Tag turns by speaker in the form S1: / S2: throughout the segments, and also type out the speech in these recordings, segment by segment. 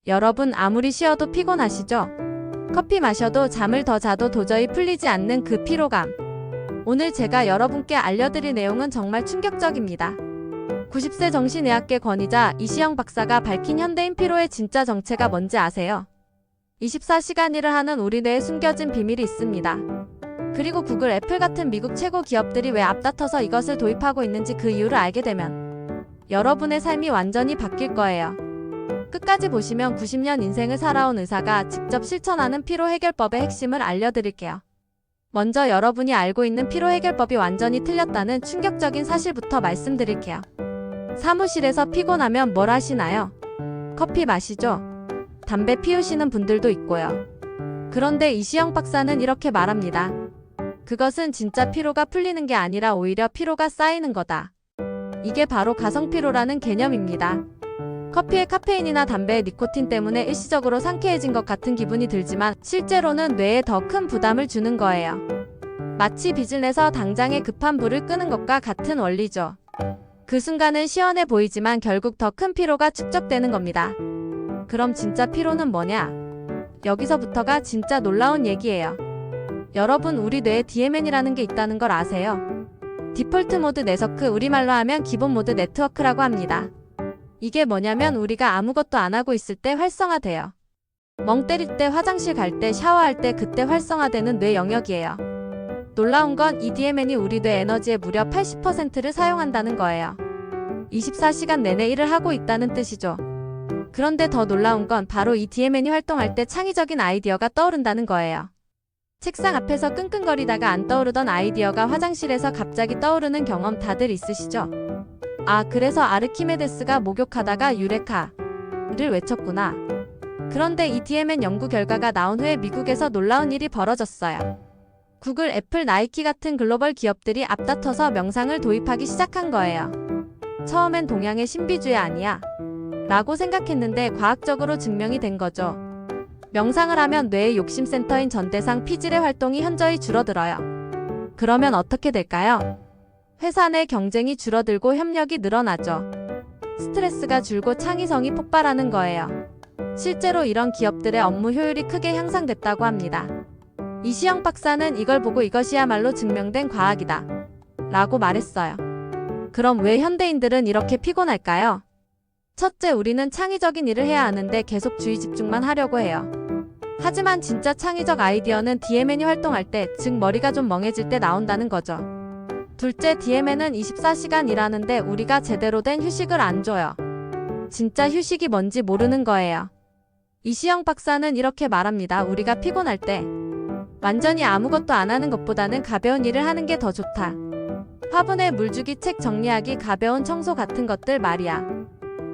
S1: 여러분 아무리 쉬어도 피곤하시죠? 커피 마셔도 잠을 더 자도 도저히 풀리지 않는 그 피로감. 오늘 제가 여러분께 알려드릴 내용은 정말 충격적입니다. 90세 정신의학계 권위자 이시영 박사가 밝힌 현대인 피로의 진짜 정체가 뭔지 아세요? 24시간 일을 하는 우리 뇌에 숨겨진 비밀이 있습니다. 그리고 구글, 애플 같은 미국 최고 기업들이 왜 앞다퉈서 이것을 도입하고 있는지 그 이유를 알게 되면 여러분의 삶이 완전히 바뀔 거예요. 끝까지 보시면 90년 인생을 살아온 의사가 직접 실천하는 피로 해결법의 핵심을 알려드릴게요. 먼저 여러분이 알고 있는 피로 해결법이 완전히 틀렸다는 충격적인 사실부터 말씀드릴게요. 사무실에서 피곤하면 뭘 하시나요? 커피 마시죠? 담배 피우시는 분들도 있고요. 그런데 이시영 박사는 이렇게 말합니다. 그것은 진짜 피로가 풀리는 게 아니라 오히려 피로가 쌓이는 거다. 이게 바로 가성피로라는 개념입니다. 커피의 카페인이나 담배의 니코틴 때문에 일시적으로 상쾌해진 것 같은 기분이 들지만 실제로는 뇌에 더 큰 부담을 주는 거예요. 마치 빚을 내서 당장에 급한 불을 끄는 것과 같은 원리죠. 그 순간은 시원해 보이지만 결국 더 큰 피로가 축적되는 겁니다. 그럼 진짜 피로는 뭐냐? 여기서부터가 진짜 놀라운 얘기예요. 여러분, 우리 뇌에 DMN이라는 게 있다는 걸 아세요? 디폴트 모드 네트워크, 우리말로 하면 기본 모드 네트워크라고 합니다. 이게 뭐냐면 우리가 아무것도 안 하고 있을 때 활성화돼요. 멍 때릴 때, 화장실 갈 때, 샤워할 때 그때 활성화되는 뇌 영역이에요. 놀라운 건 이 DMN이 우리 뇌 에너지의 무려 80%를 사용한다는 거예요. 24시간 내내 일을 하고 있다는 뜻이죠. 그런데 더 놀라운 건 바로 이 DMN이 활동할 때 창의적인 아이디어가 떠오른다는 거예요. 책상 앞에서 끙끙거리다가 안 떠오르던 아이디어가 화장실에서 갑자기 떠오르는 경험 다들 있으시죠? 아, 그래서 아르키메데스가 목욕하다가 유레카를 외쳤구나. 그런데 이 DMN 연구 결과가 나온 후에 미국에서 놀라운 일이 벌어졌어요. 구글, 애플, 나이키 같은 글로벌 기업들이 앞다퉈서 명상을 도입하기 시작한 거예요. 처음엔 동양의 신비주의 아니야? 라고 생각했는데 과학적으로 증명이 된 거죠. 명상을 하면 뇌의 욕심센터인 전대상 피질의 활동이 현저히 줄어들어요. 그러면 어떻게 될까요? 회사 내 경쟁이 줄어들고 협력이 늘어나죠. 스트레스가 줄고 창의성이 폭발하는 거예요. 실제로 이런 기업들의 업무 효율이 크게 향상됐다고 합니다. 이시영 박사는 이걸 보고 이것이야말로 증명된 과학이다 라고 말했어요. 그럼 왜 현대인들은 이렇게 피곤할까요? 첫째, 우리는 창의적인 일을 해야 하는데 계속 주의 집중만 하려고 해요. 하지만 진짜 창의적 아이디어는 DMN이 활동할 때, 즉 머리가 좀 멍해질 때 나온다는 거죠. 둘째, DMN은 24시간 일하는데 우리가 제대로 된 휴식을 안 줘요. 진짜 휴식이 뭔지 모르는 거예요. 이시영 박사는 이렇게 말합니다. 우리가 피곤할 때 완전히 아무것도 안 하는 것보다는 가벼운 일을 하는 게 더 좋다. 화분에 물 주기, 책 정리하기, 가벼운 청소 같은 것들 말이야.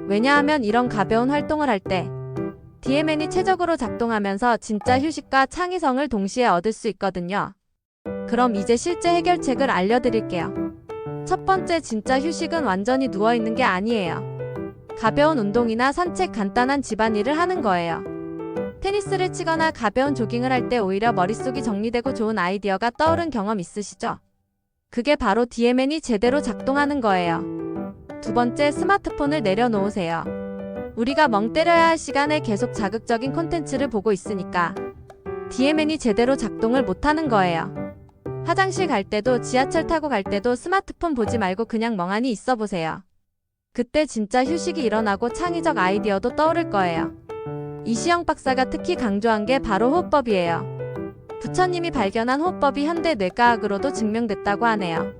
S1: 왜냐하면 이런 가벼운 활동을 할 때 DMN이 최적으로 작동하면서 진짜 휴식과 창의성을 동시에 얻을 수 있거든요. 그럼 이제 실제 해결책을 알려드릴게요. 첫 번째, 진짜 휴식은 완전히 누워있는 게 아니에요. 가벼운 운동이나 산책, 간단한 집안일을 하는 거예요. 테니스를 치거나 가벼운 조깅을 할 때 오히려 머릿속이 정리되고 좋은 아이디어가 떠오른 경험 있으시죠? 그게 바로 DMN이 제대로 작동하는 거예요. 두 번째, 스마트폰을 내려놓으세요. 우리가 멍 때려야 할 시간에 계속 자극적인 콘텐츠를 보고 있으니까 DMN이 제대로 작동을 못하는 거예요. 화장실 갈 때도, 지하철 타고 갈 때도 스마트폰 보지 말고 그냥 멍하니 있어 보세요. 그때 진짜 휴식이 일어나고 창의적 아이디어도 떠오를 거예요. 이시영 박사가 특히 강조한 게 바로 호흡법이에요. 부처님이 발견한 호흡법이 현대 뇌과학으로도 증명됐다고 하네요.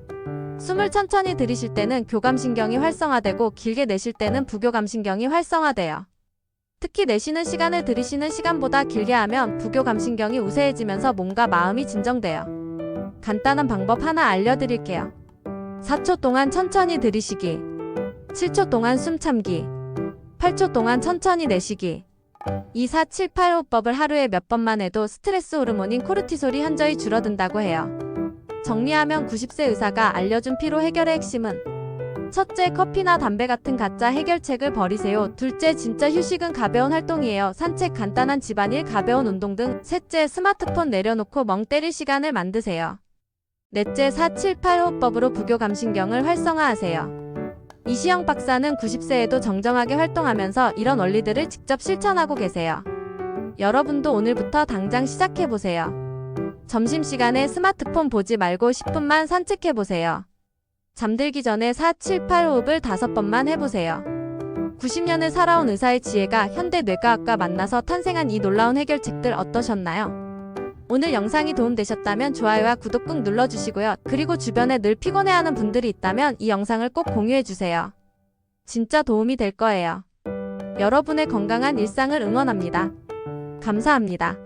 S1: 숨을 천천히 들이쉴 때는 교감신경이 활성화되고 길게 내쉴 때는 부교감신경이 활성화돼요. 특히 내쉬는 시간을 들이쉬는 시간보다 길게 하면 부교감신경이 우세해지면서 몸과 마음이 진정돼요. 간단한 방법 하나 알려드릴게요. 4초 동안 천천히 들이쉬기, 7초 동안 숨 참기, 8초 동안 천천히 내쉬기. 2, 4, 7, 8 호흡법을 하루에 몇 번만 해도 스트레스 호르몬인 코르티솔이 현저히 줄어든다고 해요. 정리하면 90세 의사가 알려준 피로 해결의 핵심은 첫째, 커피나 담배 같은 가짜 해결책을 버리세요. 둘째, 진짜 휴식은 가벼운 활동이에요. 산책, 간단한 집안일, 가벼운 운동 등. 셋째, 스마트폰 내려놓고 멍 때릴 시간을 만드세요. 넷째, 4, 7, 8 호흡법으로 부교감신경을 활성화하세요. 이시영 박사는 90세에도 정정하게 활동하면서 이런 원리들을 직접 실천하고 계세요. 여러분도 오늘부터 당장 시작해보세요. 점심시간에 스마트폰 보지 말고 10분만 산책해보세요. 잠들기 전에 4-7-8 호흡을 5번만 해보세요. 90년을 살아온 의사의 지혜가 현대 뇌과학과 만나서 탄생한 이 놀라운 해결책들 어떠셨나요? 오늘 영상이 도움되셨다면 좋아요와 구독 꾹 눌러주시고요. 그리고 주변에 늘 피곤해하는 분들이 있다면 이 영상을 꼭 공유해주세요. 진짜 도움이 될 거예요. 여러분의 건강한 일상을 응원합니다. 감사합니다.